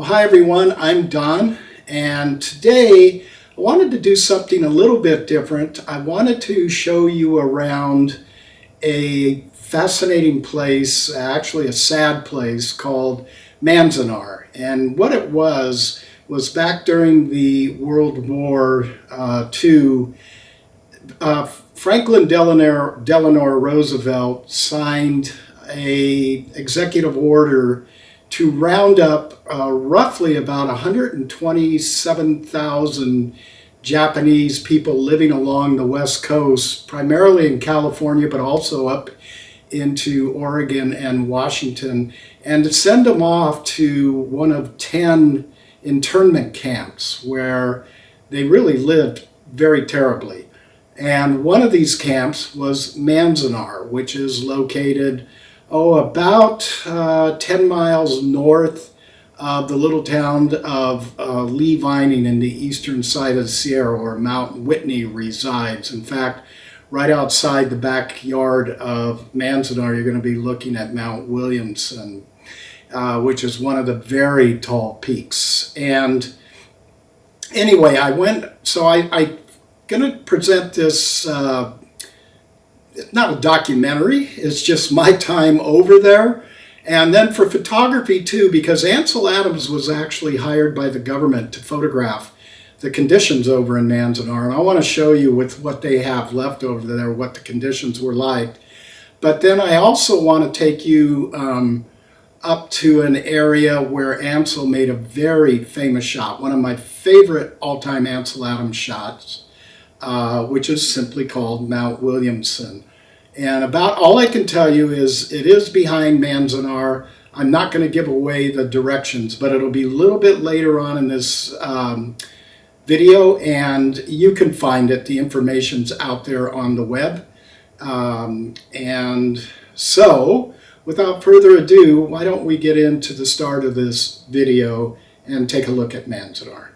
Well, hi everyone, I'm Don, and today I wanted to do something a little bit different. I wanted to show you around a fascinating place, actually a sad place called Manzanar. And what it was back during the World War II, Franklin Delano Roosevelt signed an executive order to round up roughly about 127,000 Japanese people living along the West Coast, primarily in California, but also up into Oregon and Washington, and to send them off to one of 10 internment camps where they really lived very terribly. And one of these camps was Manzanar, which is located about 10 miles north of the little town of Lee Vining in the eastern side of the Sierra, where Mount Whitney resides. In fact, right outside the backyard of Manzanar, you're going to be looking at Mount Williamson, which is one of the very tall peaks. And anyway, I'm going to present this not a documentary, it's just my time over there. And then for photography too, because Ansel Adams was actually hired by the government to photograph the conditions over in Manzanar. And I want to show you with what they have left over there, what the conditions were like. But then I also want to take you up to an area where Ansel made a very famous shot, one of my favorite all-time Ansel Adams shots, which is simply called Mount Williamson. And about all I can tell you is it is behind Manzanar. I'm not going to give away the directions, but it'll be a little bit later on in this video, and you can find it. The information's out there on the web. And so, without further ado, why don't we get into the start of this video and take a look at Manzanar.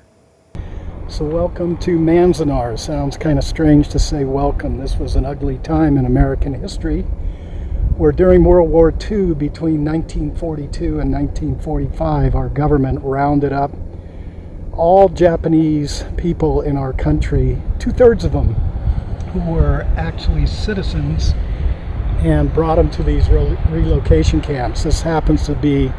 So welcome to Manzanar. Sounds kind of strange to say welcome. This was an ugly time in American history, where during World War II, between 1942 and 1945, our government rounded up all Japanese people in our country, 2/3 of them who were actually citizens, and brought them to these relocation camps. This happens to be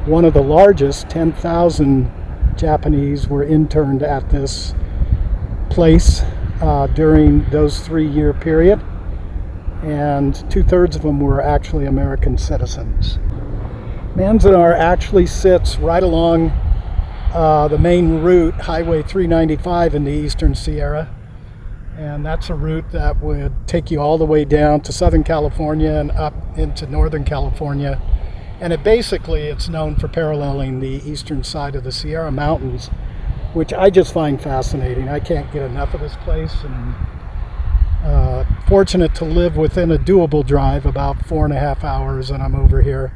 one of the largest. 10,000 Japanese were interned at this place during those 3-year period, and 2/3 of them were actually American citizens. Manzanar actually sits right along the main route, Highway 395 in the eastern Sierra, and that's a route that would take you all the way down to Southern California and up into Northern California. And it's known for paralleling the eastern side of the Sierra Mountains, which I just find fascinating. I can't get enough of this place, and fortunate to live within a doable drive, about 4.5 hours, and I'm over here.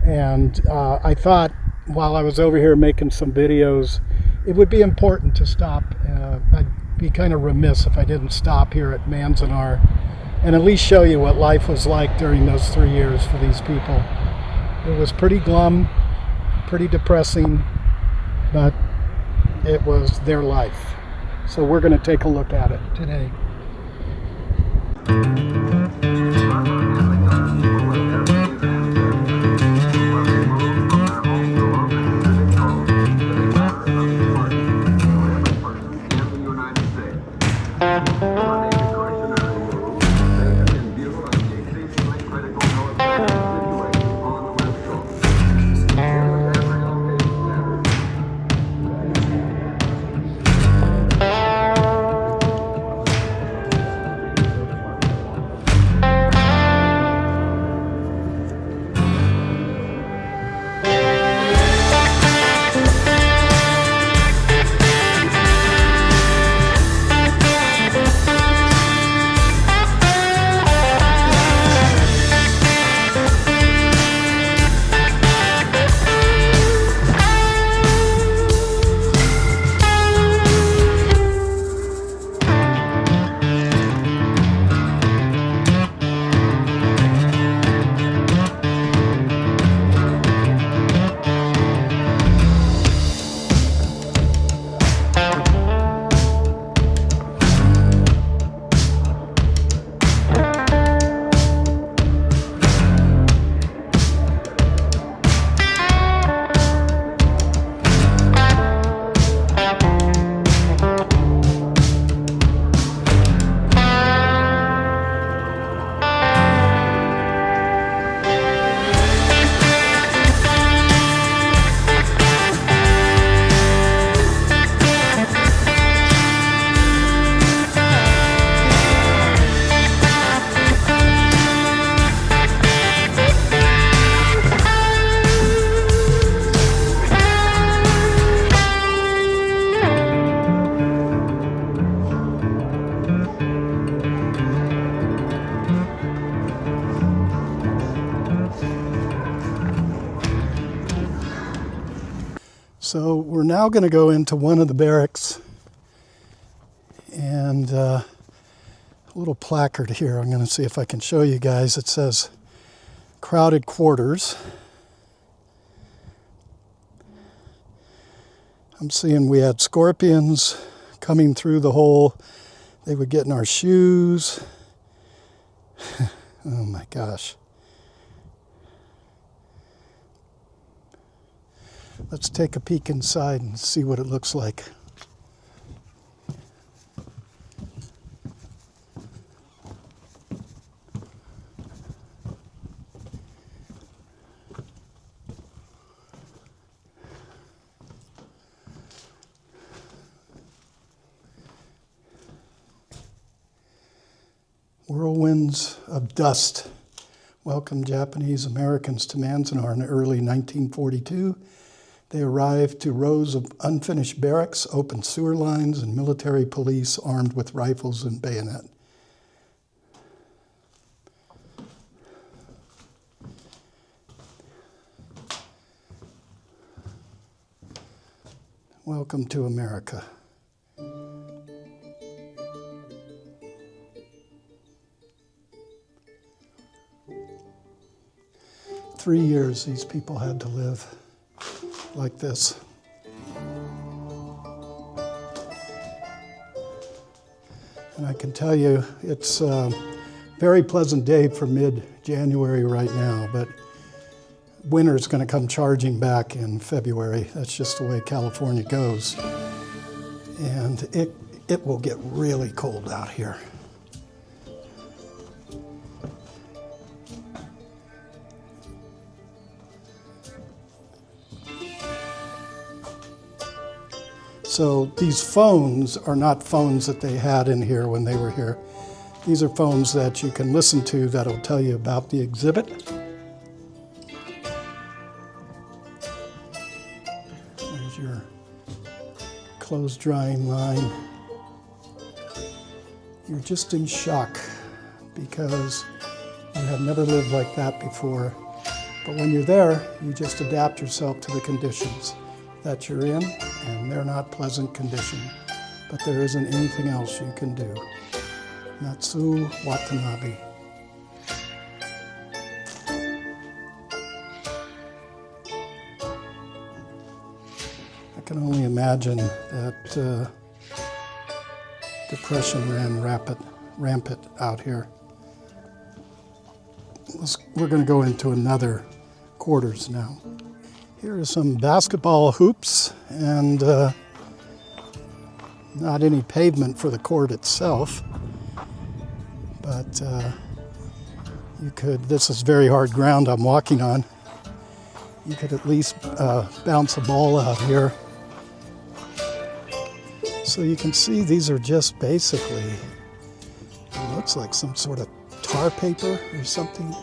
And I thought while I was over here making some videos, it would be important to stop. I'd be kind of remiss if I didn't stop here at Manzanar and at least show you what life was like during those 3 years for these people. It was pretty glum, pretty depressing, but it was their life. So we're going to take a look at it today. So we're now going to go into one of the barracks, and a little placard here. I'm going to see if I can show you guys. It says crowded quarters. I'm seeing we had scorpions coming through the hole. They would get in our shoes. Oh my gosh. Let's take a peek inside and see what it looks like. Whirlwinds of dust welcomed Japanese Americans to Manzanar in early 1942. They arrived to rows of unfinished barracks, open sewer lines, and military police armed with rifles and bayonet. Welcome to America. Three years these people had to live like this. And I can tell you, it's a very pleasant day for mid-January right now, but winter's going to come charging back in February. That's just the way California goes. And it will get really cold out here. So these phones are not phones that they had in here when they were here. These are phones that you can listen to that'll tell you about the exhibit. There's your clothes drying line. You're just in shock because you have never lived like that before. But when you're there, you just adapt yourself to the conditions that you're in, and they're not pleasant conditions, but there isn't anything else you can do. Natsu Watanabe. I can only imagine that depression ran rampant out here. We're going to go into another quarters now. Here are some basketball hoops and not any pavement for the court itself, but you could, this is very hard ground I'm walking on, you could at least bounce a ball out here. So you can see these are just basically, it looks like some sort of tar paper or something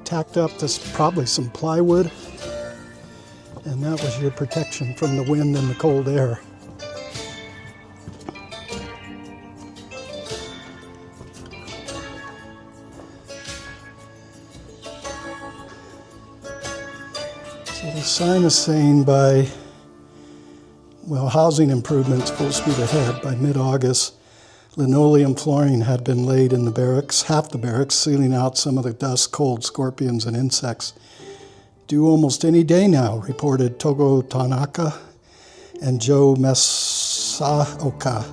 tacked up to probably some plywood. And that was your protection from the wind and the cold air. So the sign is saying by, well, housing improvements full speed ahead. By mid-August, linoleum flooring had been laid in the barracks, half the barracks, sealing out some of the dust, cold, scorpions, and insects. Due almost any day now, reported Togo Tanaka and Joe Masaoka.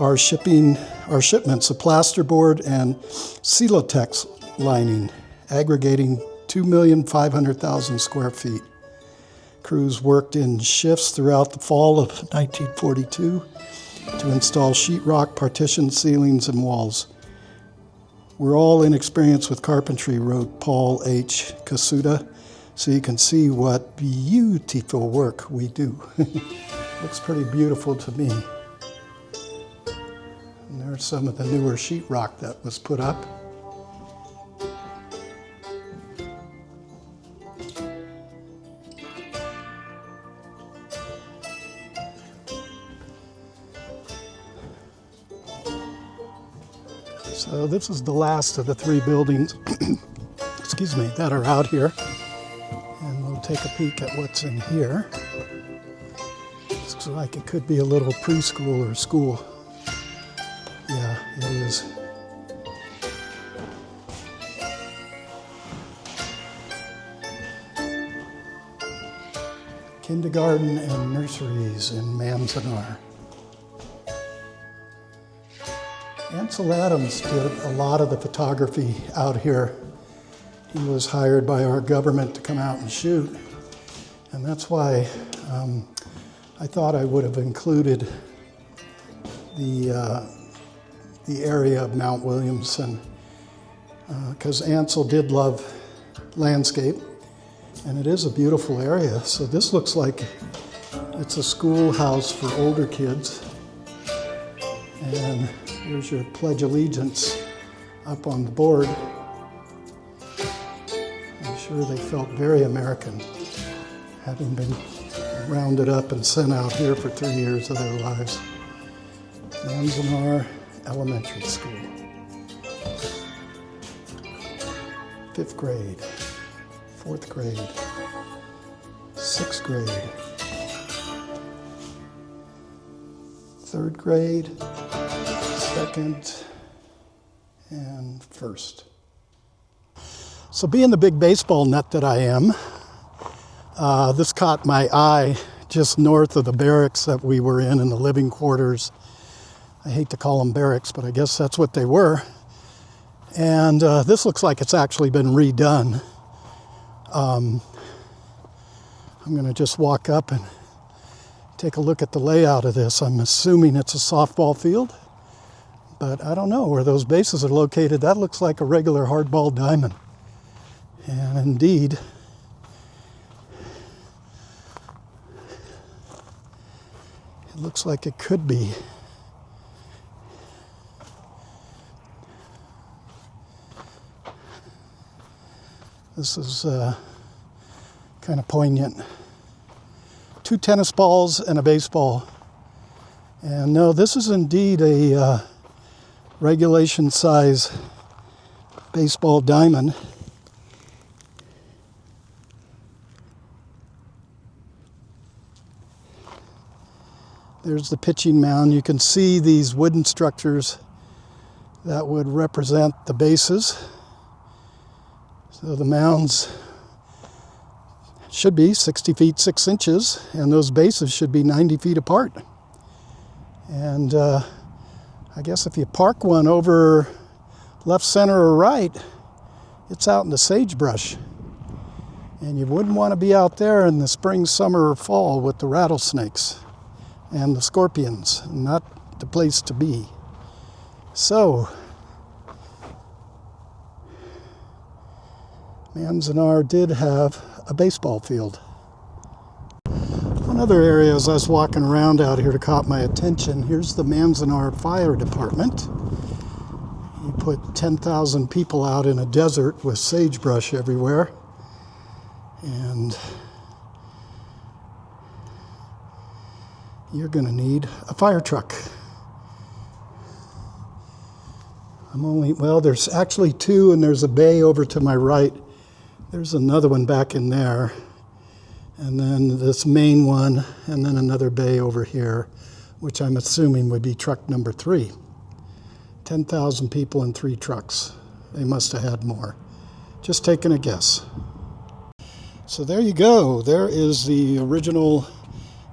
Our shipments of plasterboard and Celotex lining, aggregating 2,500,000 square feet. Crews worked in shifts throughout the fall of 1942 to install sheetrock, partition ceilings, and walls. We're all inexperienced with carpentry, wrote Paul H. Kasuda, so you can see what beautiful work we do. Looks pretty beautiful to me. And there's some of the newer sheetrock that was put up. So this is the last of the three buildings, excuse me, that are out here. And we'll take a peek at what's in here. Looks like it could be a little preschool or school. Yeah, it is. Kindergarten and nurseries in Manzanar. Ansel Adams did a lot of the photography out here. He was hired by our government to come out and shoot. And that's why I thought I would have included the area of Mount Williamson, because Ansel did love landscape, and it is a beautiful area. So this looks like it's a schoolhouse for older kids. And here's your Pledge Allegiance up on the board. I'm sure they felt very American, having been rounded up and sent out here for 3 years of their lives. Manzanar Elementary School. 5th grade, 4th grade, 6th grade, 3rd grade, 2nd, and 1st. So being the big baseball nut that I am, this caught my eye just north of the barracks that we were in the living quarters. I hate to call them barracks, but I guess that's what they were. And this looks like it's actually been redone. I'm going to just walk up and take a look at the layout of this. I'm assuming it's a softball field, but I don't know where those bases are located. That looks like a regular hardball diamond. And indeed, it looks like it could be. This is kind of poignant. 2 tennis balls and a baseball. And no, this is indeed a regulation size baseball diamond. There's the pitching mound. You can see these wooden structures that would represent the bases. So the mounds should be 60 feet 6 inches, and those bases should be 90 feet apart. And I guess if you park one over left, center, or right, it's out in the sagebrush. And you wouldn't want to be out there in the spring, summer, or fall with the rattlesnakes and the scorpions. Not the place to be. So, Manzanar did have a baseball field. One other area as I was walking around out here that caught my attention, here's the Manzanar Fire Department. You put 10,000 people out in a desert with sagebrush everywhere, and you're going to need a fire truck. There's actually 2, and there's a bay over to my right. There's another one back in there, and then this main one, and then another bay over here, which I'm assuming would be truck number 3. 10,000 people and 3 trucks. They must have had more. Just taking a guess. So there you go. There is the original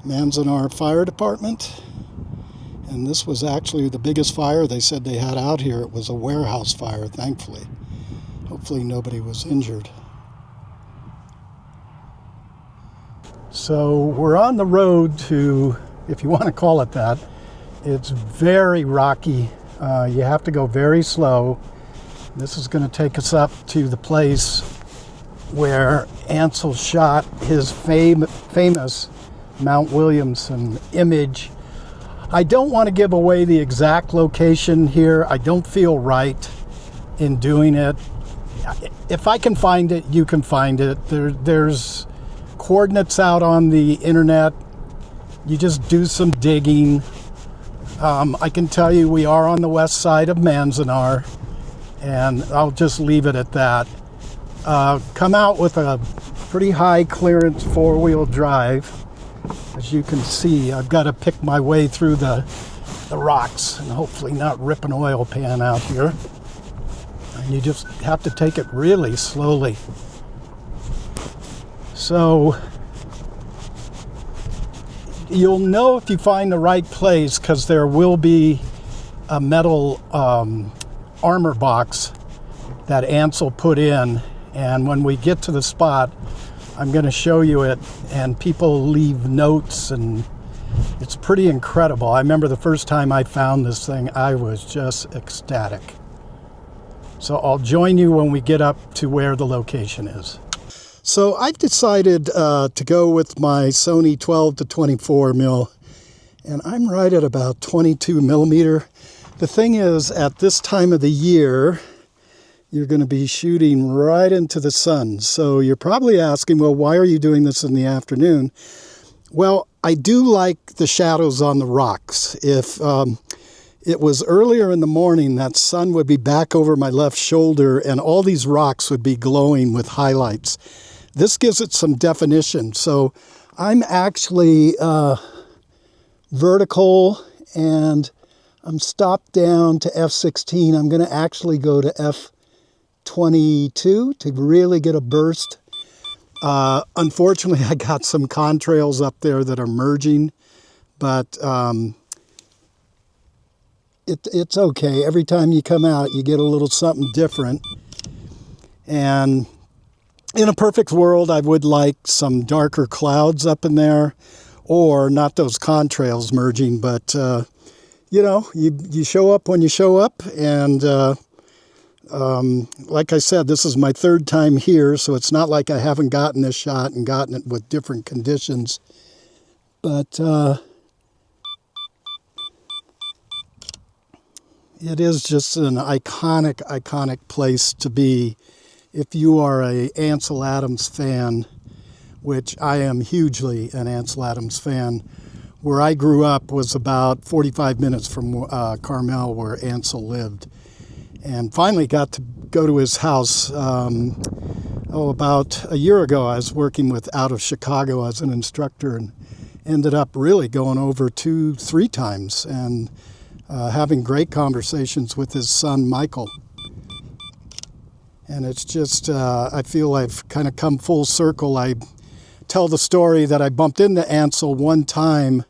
Manzanar Fire Department. And this was actually the biggest fire they said they had out here. It was a warehouse fire, thankfully. Hopefully nobody was injured. So we're on the road to, if you want to call it that, it's very rocky. You have to go very slow. This is going to take us up to the place where Ansel shot his famous Mount Williamson image. I don't want to give away the exact location here. I don't feel right in doing it. If I can find it, you can find it. There's coordinates out on the internet. You just do some digging. I can tell you we are on the west side of Manzanar, and I'll just leave it at that. Come out with a pretty high clearance 4-wheel drive, As you can see, I've got to pick my way through the rocks and hopefully not rip an oil pan out here. And you just have to take it really slowly. So you'll know if you find the right place, because there will be a metal armor box that Ansel put in, and when we get to the spot, I'm going to show you it, and people leave notes, and it's pretty incredible. I remember the first time I found this thing, I was just ecstatic. So I'll join you when we get up to where the location is. So I've decided to go with my Sony 12 to 24 mil, and I'm right at about 22 millimeter. The thing is, at this time of the year, you're going to be shooting right into the sun. So you're probably asking, well, why are you doing this in the afternoon? Well, I do like the shadows on the rocks. If it was earlier in the morning, that sun would be back over my left shoulder and all these rocks would be glowing with highlights. This gives it some definition. So I'm actually vertical, and I'm stopped down to f16. I'm going to actually go to f22 to really get a burst. Unfortunately, I got some contrails up there that are merging, but it's okay. Every time you come out, you get a little something different. And in a perfect world, I would like some darker clouds up in there, or not those contrails merging, but you know, you show up when you show up, and like I said, this is my third time here, so it's not like I haven't gotten this shot and gotten it with different conditions. But it is just an iconic place to be if you are a Ansel Adams fan, which I am hugely an Ansel Adams fan. Where I grew up was about 45 minutes from Carmel, where Ansel lived. And finally got to go to his house about a year ago. I was working with out of Chicago as an instructor, and ended up really going over 2-3 times and having great conversations with his son, Michael. And it's just, I feel I've kind of come full circle. I tell the story that I bumped into Ansel one time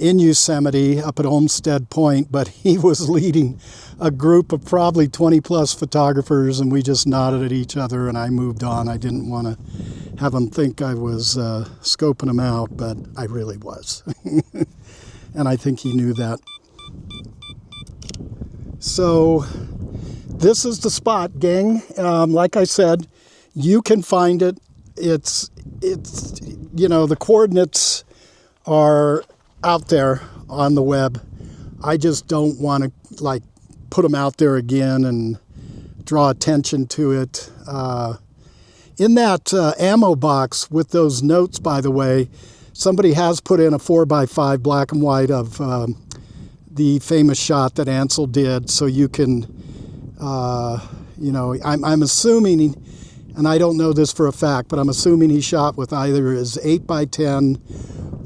in Yosemite up at Olmsted Point, but he was leading a group of probably 20 plus photographers, and we just nodded at each other and I moved on. I didn't want to have them think I was scoping them out, but I really was. And I think he knew that. So this is the spot, gang. Like I said, you can find it. It's you know, the coordinates are out there on the web. I just don't want to like put them out there again and draw attention to it. In that ammo box with those notes, by the way, somebody has put in a 4x5 black and white of the famous shot that Ansel did, so you can, you know, I'm assuming, and I don't know this for a fact, but I'm assuming he shot with either his 8x10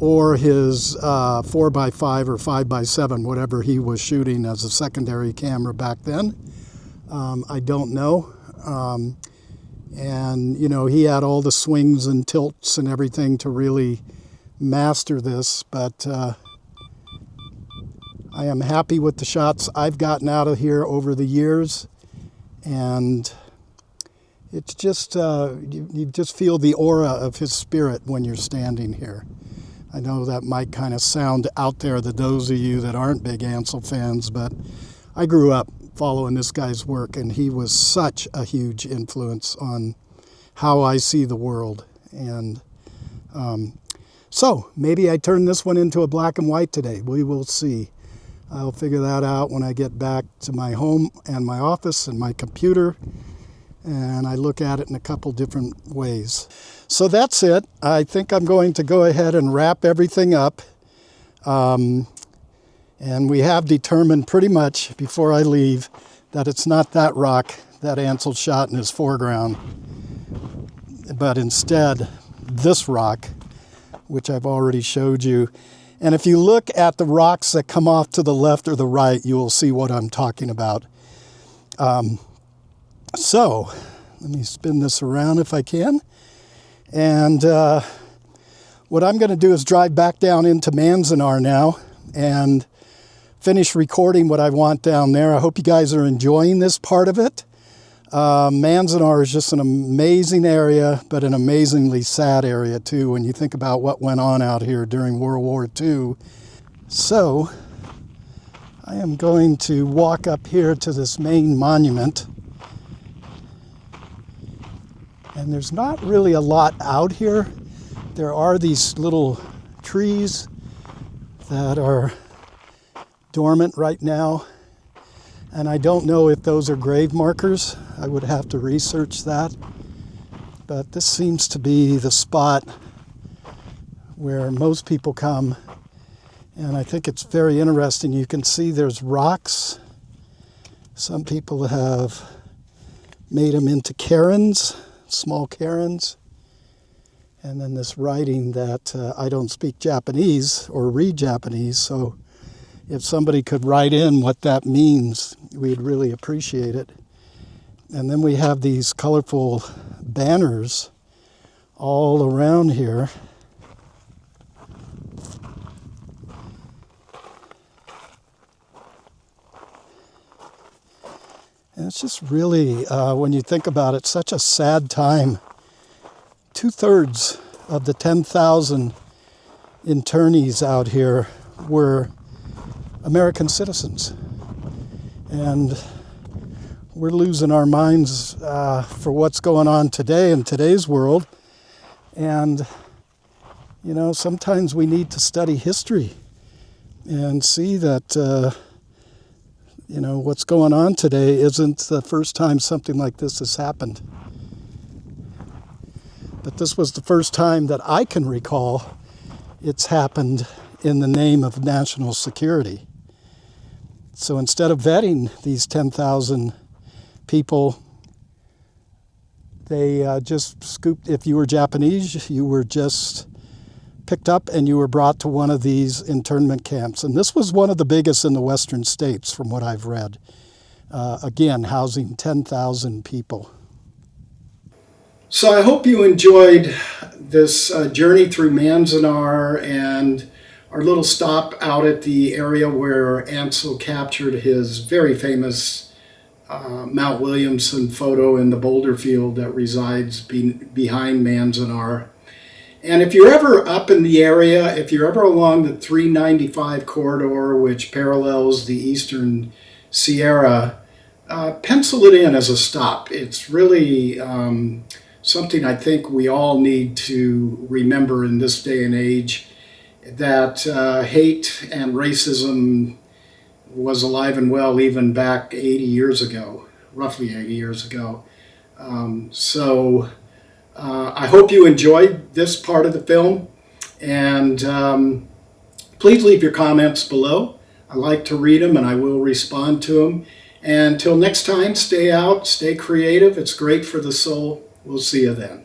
or his 4x5 or 5x7, whatever he was shooting as a secondary camera back then. I don't know. And, you know, he had all the swings and tilts and everything to really master this, but I am happy with the shots I've gotten out of here over the years, and it's just, you just feel the aura of his spirit when you're standing here. I know that might kind of sound out there to those of you that aren't big Ansel fans, but I grew up following this guy's work, and he was such a huge influence on how I see the world. And so maybe I turn this one into a black and white today. We will see. I'll figure that out when I get back to my home and my office and my computer, and I look at it in a couple different ways. So that's it. I think I'm going to go ahead and wrap everything up. And we have determined pretty much before I leave that it's not that rock that Ansel shot in his foreground, but instead this rock, which I've already showed you. And if you look at the rocks that come off to the left or the right, you will see what I'm talking about. So let me spin this around if I can. And what I'm going to do is drive back down into Manzanar now and finish recording what I want down there. I hope you guys are enjoying this part of it. Manzanar is just an amazing area, but an amazingly sad area too when you think about what went on out here during World War II. So I am going to walk up here to this main monument. And there's not really a lot out here. There are these little trees that are dormant right now. And I don't know if those are grave markers. I would have to research that. But this seems to be the spot where most people come. And I think it's very interesting. You can see there's rocks. Some people have made them into cairns, small cairns. And then this writing that I don't speak Japanese or read Japanese, so if somebody could write in what that means, we'd really appreciate it. And then we have these colorful banners all around here. And it's just really, when you think about it, such a sad time. 2/3 of the 10,000 internees out here were American citizens. And we're losing our minds for what's going on today in today's world. And, you know, sometimes we need to study history and see that, you know, what's going on today isn't the first time something like this has happened. But this was the first time that I can recall it's happened in the name of national security. So instead of vetting these 10,000 people, they just scooped, if you were Japanese, you were just picked up and you were brought to one of these internment camps. And this was one of the biggest in the western states from what I've read. Again, housing 10,000 people. So I hope you enjoyed this journey through Manzanar and our little stop out at the area where Ansel captured his very famous Mount Williamson photo in the boulder field that resides behind Manzanar. And if you're ever up in the area, if you're ever along the 395 corridor, which parallels the Eastern Sierra, pencil it in as a stop. It's really something I think we all need to remember in this day and age, that hate and racism was alive and well even back 80 years ago, roughly 80 years ago. I hope you enjoyed this part of the film, and please leave your comments below. I like to read them and I will respond to them. And until next time, stay out, stay creative. It's great for the soul. We'll see you then.